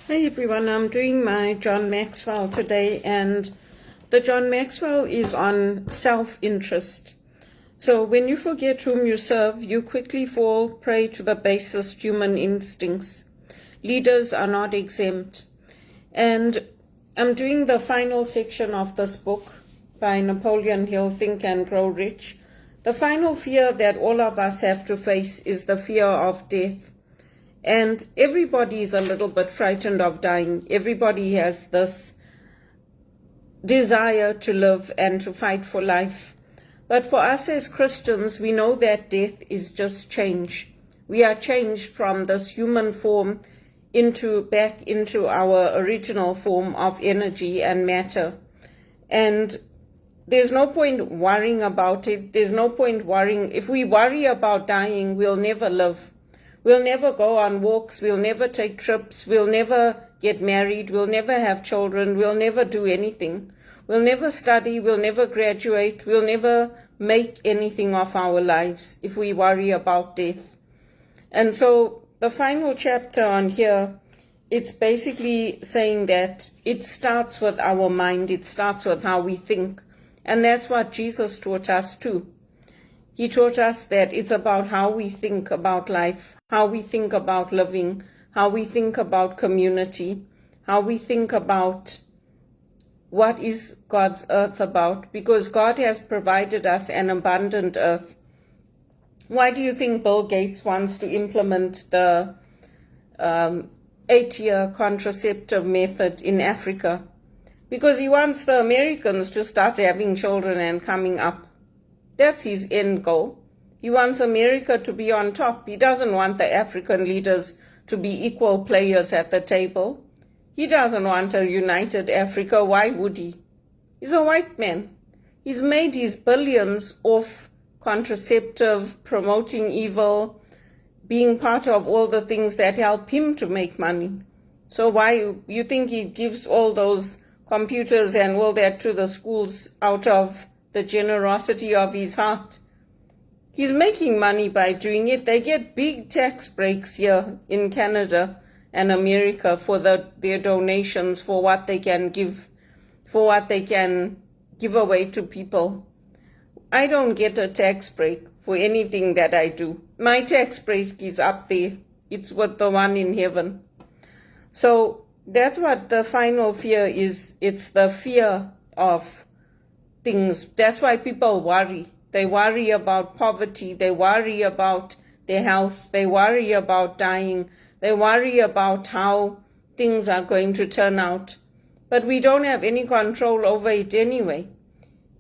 Hey everyone, I'm doing my John Maxwell today, and the John Maxwell is on self-interest. So when you forget whom you serve, you quickly fall prey to the basest human instincts. Leaders are not exempt. And I'm doing the final section of this book by Napoleon Hill, Think and Grow Rich. The final fear that all of us have to face is the fear of death. And everybody is a little bit frightened of dying. Everybody has this desire to live and to fight for life. But for us as Christians, we know that death is just change. We are changed from this human form back into our original form of energy and matter. And there's no point worrying about it. There's no point worrying. If we worry about dying, we'll never live. We'll never go on walks, we'll never take trips, we'll never get married, we'll never have children, we'll never do anything. We'll never study, we'll never graduate, we'll never make anything of our lives if we worry about death. And so the final chapter on here, it's basically saying that it starts with our mind, it starts with how we think. And that's what Jesus taught us too. He taught us that it's about how we think about life, how we think about living, how we think about community, how we think about what is God's earth about, because God has provided us an abundant earth. Why do you think Bill Gates wants to implement the 8-year contraceptive method in Africa? Because he wants the Americans to start having children and coming up. That's his end goal. He wants America to be on top. He doesn't want the African leaders to be equal players at the table. He doesn't want a united Africa. Why would he? He's a white man. He's made his billions off contraceptive, promoting evil, being part of all the things that help him to make money. So why you think he gives all those computers and all that to the schools out of the generosity of his heart? He's making money by doing it. They get big tax breaks here in Canada and America for their donations, for what they can give, for what they can give away to people. I don't get a tax break for anything that I do. My tax break is up there. It's with the one in heaven. So that's what the final fear is. It's the fear of things. That's why people worry. They worry about poverty. They worry about their health. They worry about dying. They worry about how things are going to turn out. But we don't have any control over it anyway.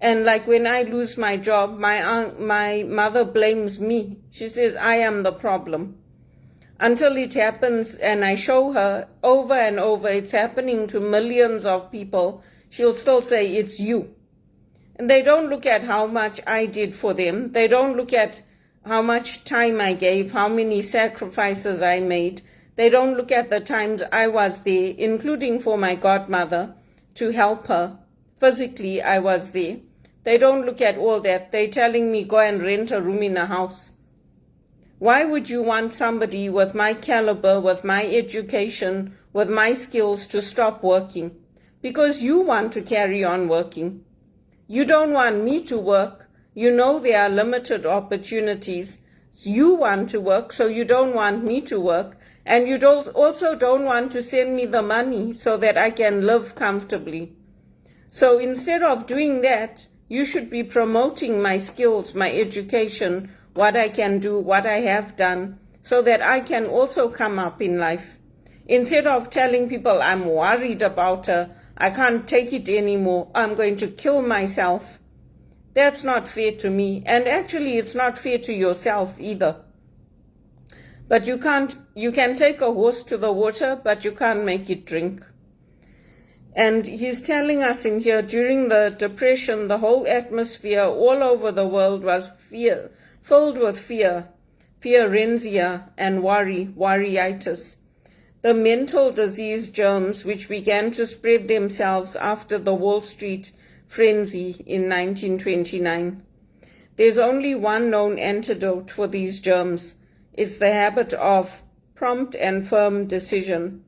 And like when I lose my job, my mother blames me. She says, I am the problem. Until it happens and I show her over and over it's happening to millions of people, she'll still say, it's you. And they don't look at how much I did for them. They don't look at how much time I gave, how many sacrifices I made. They don't look at the times I was there, including for my godmother, to help her. Physically, I was there. They don't look at all that. They're telling me, go and rent a room in a house. Why would you want somebody with my caliber, with my education, with my skills to stop working? Because you want to carry on working. You don't want me to work. You know there are limited opportunities. You want to work, so you don't want me to work. And you also don't want to send me the money so that I can live comfortably. So instead of doing that, you should be promoting my skills, my education, what I can do, what I have done, so that I can also come up in life. Instead of telling people I'm worried about I can't take it anymore, I'm going to kill myself. That's not fair to me. And actually, it's not fair to yourself either. But you can take a horse to the water, but you can't make it drink. And he's telling us in here, during the Depression, the whole atmosphere all over the world was fear, filled with fear, fearenzia and worryitis. The mental disease germs which began to spread themselves after the Wall Street frenzy in 1929. There's only one known antidote for these germs. It's the habit of prompt and firm decision.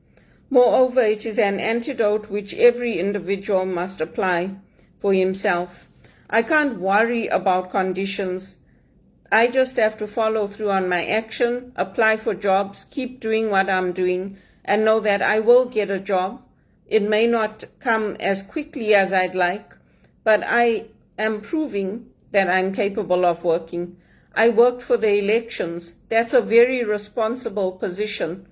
Moreover, it is an antidote which every individual must apply for himself. I can't worry about conditions. I just have to follow through on my action, apply for jobs, keep doing what I'm doing, and know that I will get a job. It may not come as quickly as I'd like, but I am proving that I'm capable of working. I worked for the elections. That's a very responsible position.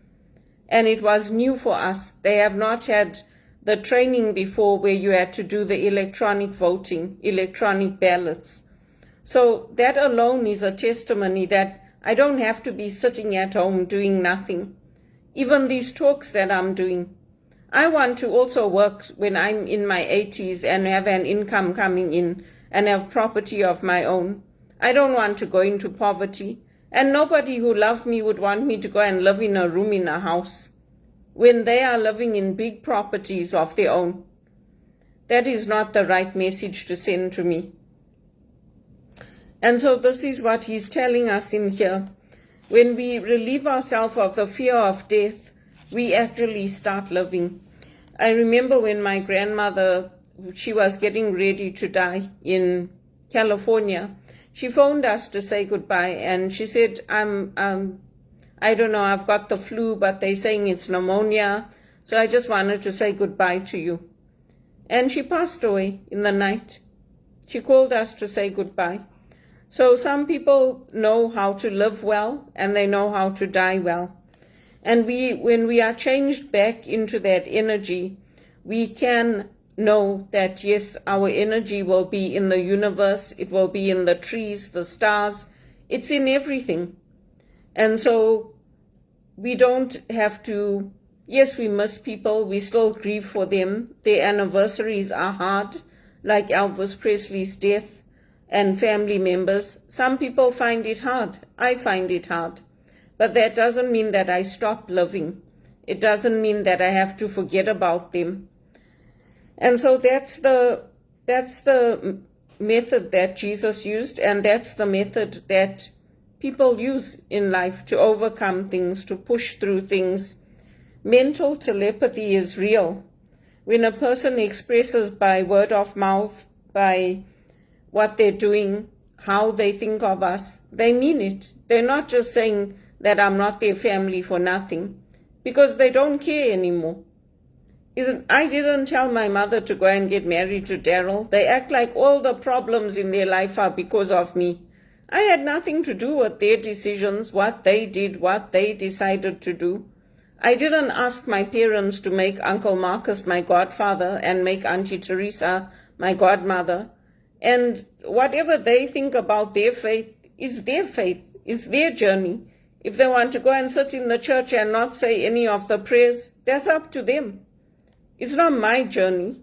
And it was new for us. They have not had the training before where you had to do the electronic voting, electronic ballots. So that alone is a testimony that I don't have to be sitting at home doing nothing. Even these talks that I'm doing, I want to also work when I'm in my 80s and have an income coming in and have property of my own. I don't want to go into poverty. And nobody who loved me would want me to go and live in a room in a house when they are living in big properties of their own. That is not the right message to send to me. And so this is what he's telling us in here. When we relieve ourselves of the fear of death, we actually start living. I remember when my grandmother, she was getting ready to die in California, she phoned us to say goodbye, and she said, I don't know, I've got the flu, but they're saying it's pneumonia, so I just wanted to say goodbye to you. And she passed away in the night. She called us to say goodbye. So some people know how to live well, and they know how to die well. And when we are changed back into that energy, we can know that, yes, our energy will be in the universe, it will be in the trees, the stars, it's in everything. And so we don't have to, yes, we miss people, we still grieve for them. Their anniversaries are hard, like Elvis Presley's death and family members. Some people find it hard. I find it hard. But that doesn't mean that I stop living. It doesn't mean that I have to forget about them. And so that's the method that Jesus used, and that's the method that people use in life to overcome things, to push through things. Mental telepathy is real. When a person expresses by word of mouth, by what they're doing, how they think of us, they mean it. They're not just saying that I'm not their family for nothing, because they don't care anymore. I didn't tell my mother to go and get married to Daryl. They act like all the problems in their life are because of me. I had nothing to do with their decisions, what they did, what they decided to do. I didn't ask my parents to make Uncle Marcus my godfather and make Auntie Teresa my godmother. And whatever they think about their faith, is their journey. If they want to go and sit in the church and not say any of the prayers, that's up to them. It's not my journey.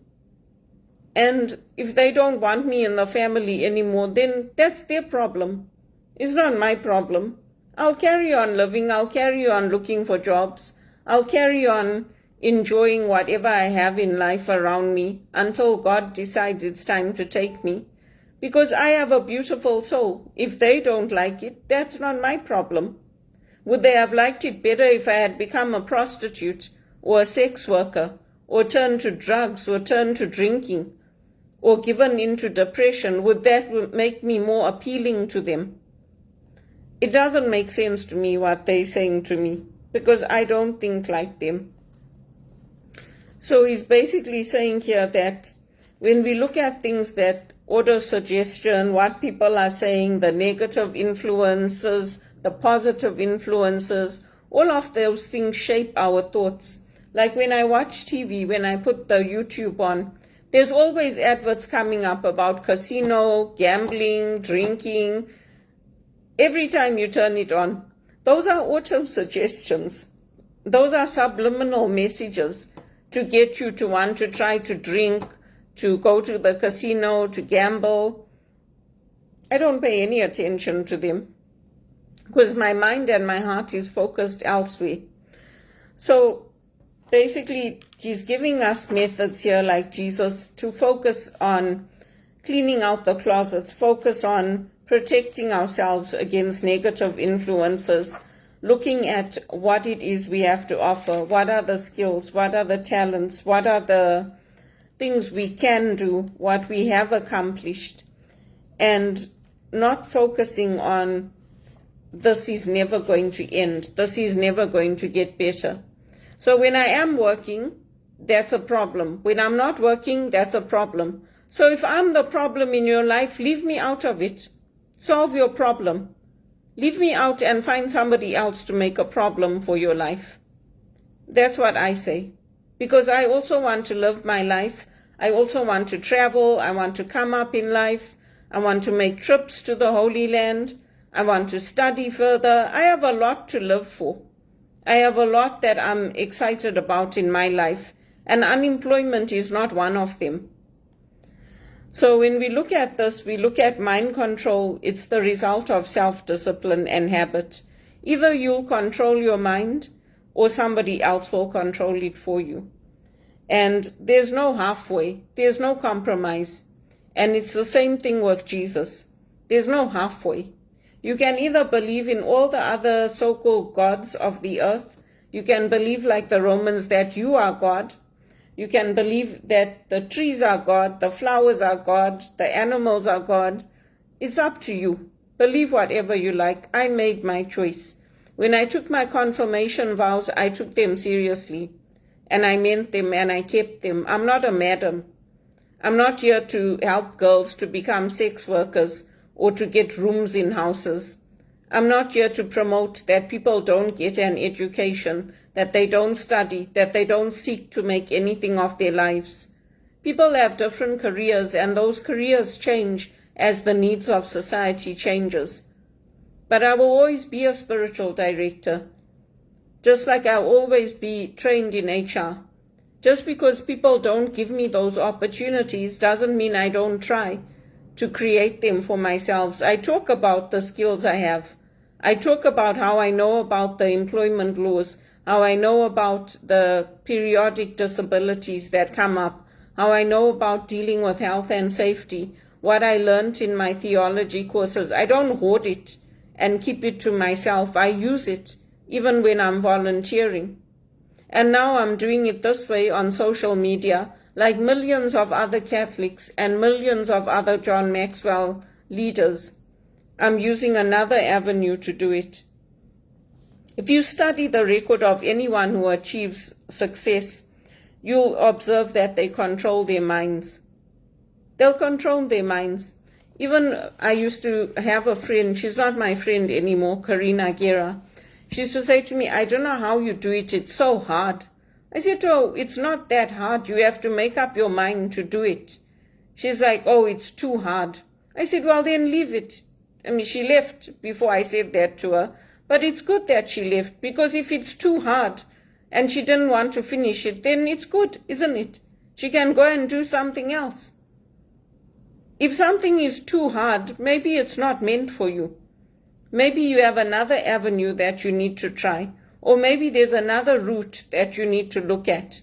And if they don't want me in the family anymore, then that's their problem. It's not my problem. I'll carry on living. I'll carry on looking for jobs. I'll carry on enjoying whatever I have in life around me until God decides it's time to take me. Because I have a beautiful soul. If they don't like it, that's not my problem. Would they have liked it better if I had become a prostitute or a sex worker, or turned to drugs, or turned to drinking, or given into depression? Would that make me more appealing to them? It doesn't make sense to me what they're saying to me, because I don't think like them. So he's basically saying here that when we look at things that auto suggestion, what people are saying, the negative influences, the positive influences, all of those things shape our thoughts. Like when I watch TV, when I put the YouTube on, there's always adverts coming up about casino, gambling, drinking. Every time you turn it on, those are auto-suggestions. Those are subliminal messages to get you to want to try to drink, to go to the casino, to gamble. I don't pay any attention to them because my mind and my heart is focused elsewhere. So basically, he's giving us methods here like Jesus to focus on cleaning out the closets, focus on protecting ourselves against negative influences, looking at what it is we have to offer, what are the skills, what are the talents, what are the things we can do, what we have accomplished, and not focusing on this is never going to end, this is never going to get better. So when I am working, that's a problem. When I'm not working, that's a problem. So if I'm the problem in your life, leave me out of it. Solve your problem. Leave me out and find somebody else to make a problem for your life. That's what I say. Because I also want to live my life. I also want to travel. I want to come up in life. I want to make trips to the Holy Land. I want to study further. I have a lot to live for. I have a lot that I'm excited about in my life, and unemployment is not one of them. So when we look at this, we look at mind control. It's the result of self-discipline and habit. Either you'll control your mind or somebody else will control it for you. And there's no halfway. There's no compromise. And it's the same thing with Jesus. There's no halfway. You can either believe in all the other so-called gods of the earth. You can believe like the Romans that you are God. You can believe that the trees are God, the flowers are God, the animals are God. It's up to you. Believe whatever you like. I made my choice. When I took my confirmation vows, I took them seriously. And I meant them and I kept them. I'm not a madam. I'm not here to help girls to become sex workers or to get rooms in houses. I'm not here to promote that people don't get an education, that they don't study, that they don't seek to make anything of their lives. People have different careers, and those careers change as the needs of society changes. But I will always be a spiritual director, just like I'll always be trained in HR. Just because people don't give me those opportunities doesn't mean I don't try to create them for myself. I talk about the skills I have. I talk about how I know about the employment laws, how I know about the periodic disabilities that come up, how I know about dealing with health and safety, what I learned in my theology courses. I don't hoard it and keep it to myself. I use it even when I'm volunteering. And now I'm doing it this way on social media, like millions of other Catholics and millions of other John Maxwell leaders. I'm using another avenue to do it. If you study the record of anyone who achieves success, you'll observe that they control their minds. They'll control their minds. Even I used to have a friend, she's not my friend anymore, Karina Guerra. She used to say to me, I don't know how you do it, it's so hard. I said, oh, it's not that hard. You have to make up your mind to do it. She's like, oh, it's too hard. I said, well, then leave it. I mean, she left before I said that to her. But it's good that she left, because if it's too hard and she didn't want to finish it, then it's good, isn't it? She can go and do something else. If something is too hard, maybe it's not meant for you. Maybe you have another avenue that you need to try. Or maybe there's another route that you need to look at.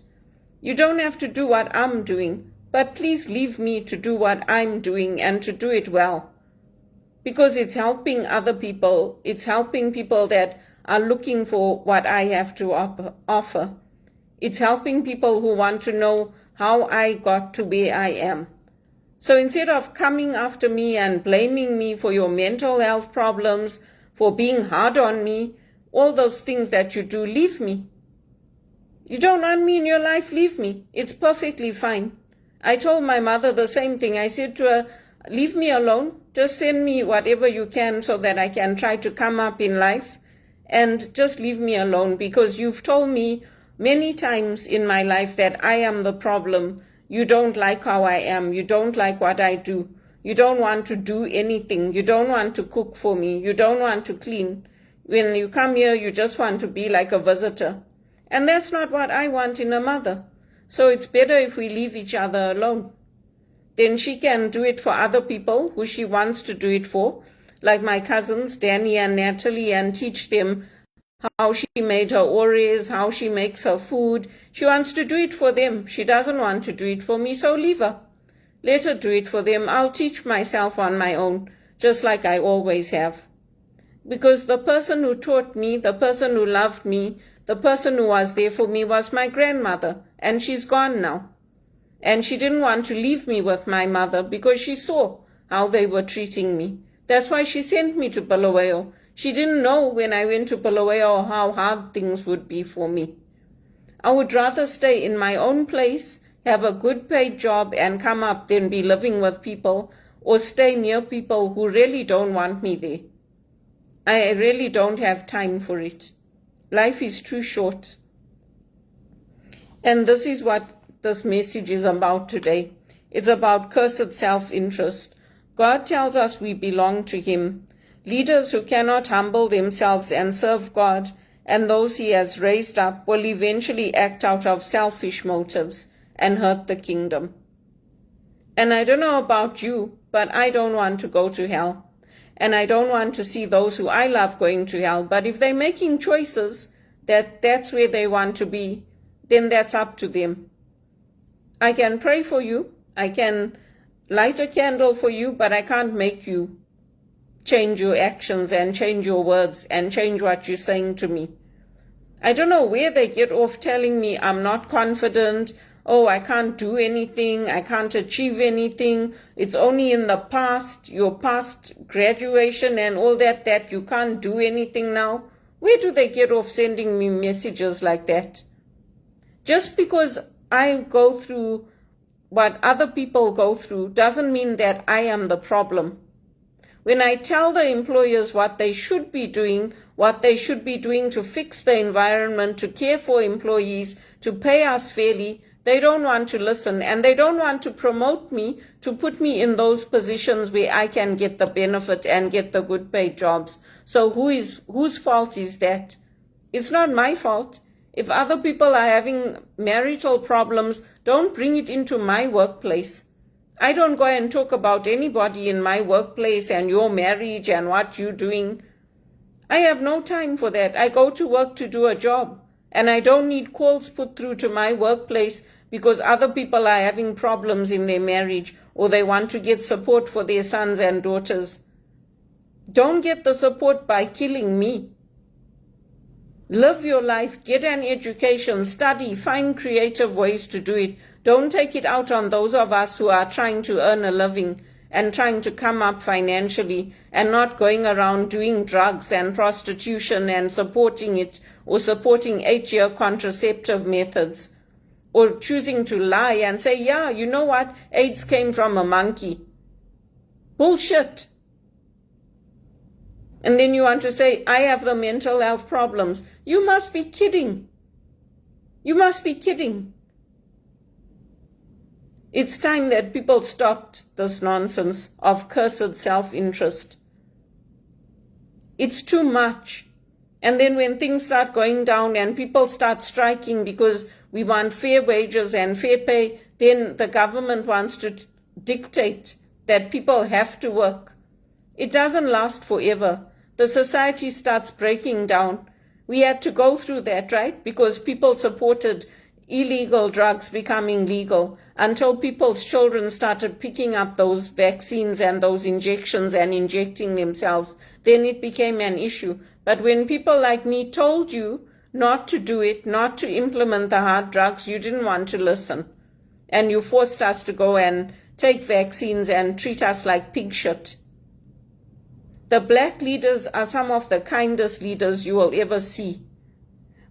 You don't have to do what I'm doing, but please leave me to do what I'm doing and to do it well. Because it's helping other people. It's helping people that are looking for what I have to offer. It's helping people who want to know how I got to where I am. So instead of coming after me and blaming me for your mental health problems, for being hard on me, all those things that you do, leave me. You don't want me in your life, leave me. It's perfectly fine. I told my mother the same thing. I said to her, leave me alone. Just send me whatever you can so that I can try to come up in life, and just leave me alone, because you've told me many times in my life that I am the problem. You don't like how I am. You don't like what I do. You don't want to do anything. You don't want to cook for me. You don't want to clean. When you come here, you just want to be like a visitor. And that's not what I want in a mother. So it's better if we leave each other alone. Then she can do it for other people who she wants to do it for, like my cousins, Danny and Natalie, and teach them how she made her oreos, how she makes her food. She wants to do it for them. She doesn't want to do it for me, so leave her. Let her do it for them. I'll teach myself on my own, just like I always have. Because the person who taught me, the person who loved me, the person who was there for me was my grandmother, and she's gone now. And she didn't want to leave me with my mother because she saw how they were treating me. That's why she sent me to Bulawayo. She didn't know when I went to Bulawayo how hard things would be for me. I would rather stay in my own place, have a good paid job and come up than be living with people or stay near people who really don't want me there. I really don't have time for it. Life is too short. And this is what this message is about today. It's about cursed self-interest. God tells us we belong to Him. Leaders who cannot humble themselves and serve God and those He has raised up will eventually act out of selfish motives and hurt the kingdom. And I don't know about you, but I don't want to go to hell. And I don't want to see those who I love going to hell. But if they're making choices that's where they want to be, then that's up to them. I can pray for you. I can light a candle for you, but I can't make you change your actions and change your words and change what you're saying to me. I don't know where they get off telling me I'm not confident. Oh, I can't do anything. I can't achieve anything. It's only in the past, your past graduation and all that you can't do anything now. Where do they get off sending me messages like that? Just because I go through what other people go through doesn't mean that I am the problem. When I tell the employers what they should be doing to fix the environment, to care for employees, to pay us fairly, they don't want to listen, and they don't want to promote me to put me in those positions where I can get the benefit and get the good paid jobs. So whose fault is that? It's not my fault. If other people are having marital problems, don't bring it into my workplace. I don't go and talk about anybody in my workplace and your marriage and what you're doing. I have no time for that. I go to work to do a job. And I don't need calls put through to my workplace because other people are having problems in their marriage or they want to get support for their sons and daughters. Don't get the support by killing me. Live your life, get an education, study, find creative ways to do it. Don't take it out on those of us who are trying to earn a living and trying to come up financially and not going around doing drugs and prostitution and supporting it or supporting 8-year contraceptive methods or choosing to lie and say, yeah, you know what, AIDS came from a monkey. Bullshit. And then you want to say, I have the mental health problems. You must be kidding. You must be kidding. It's time that people stopped this nonsense of cursed self-interest. It's too much. And then when things start going down and people start striking because we want fair wages and fair pay, then the government wants to dictate that people have to work. It doesn't last forever. The society starts breaking down. We had to go through that, right? Because people supported illegal drugs becoming legal until people's children started picking up those vaccines and those injections and injecting themselves. Then it became an issue. But when people like me told you not to do it, not to implement the hard drugs, you didn't want to listen. And you forced us to go and take vaccines and treat us like pig shit. The black leaders are some of the kindest leaders you will ever see.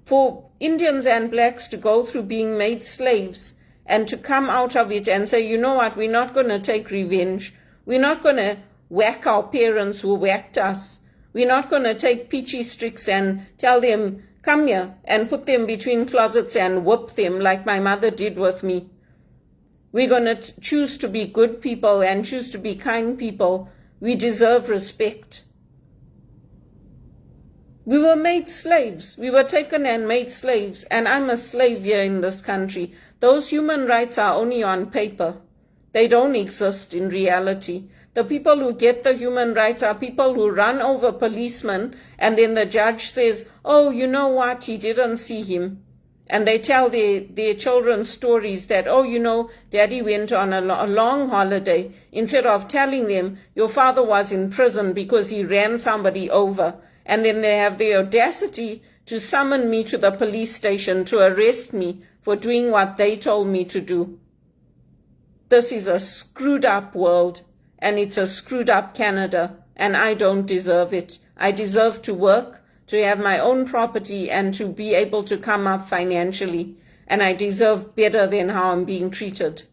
For Indians and blacks to go through being made slaves and to come out of it and say, you know what, we're not going to take revenge. We're not going to whack our parents who whacked us. We're not going to take peachy sticks and tell them, come here, and put them between closets and whip them like my mother did with me. We're going to choose to be good people and choose to be kind people. We deserve respect. We were made slaves. We were taken and made slaves, and I'm a slave here in this country. Those human rights are only on paper. They don't exist in reality. The people who get the human rights are people who run over policemen, and then the judge says, oh, you know what, he didn't see him. And they tell their children stories that, oh, you know, daddy went on a long holiday, instead of telling them your father was in prison because he ran somebody over and then they have the audacity to summon me to the police station to arrest me for doing what they told me to do. This is a screwed up world, and it's a screwed up Canada, and I don't deserve it. I deserve to work, to have my own property, and to be able to come up financially, and I deserve better than how I'm being treated.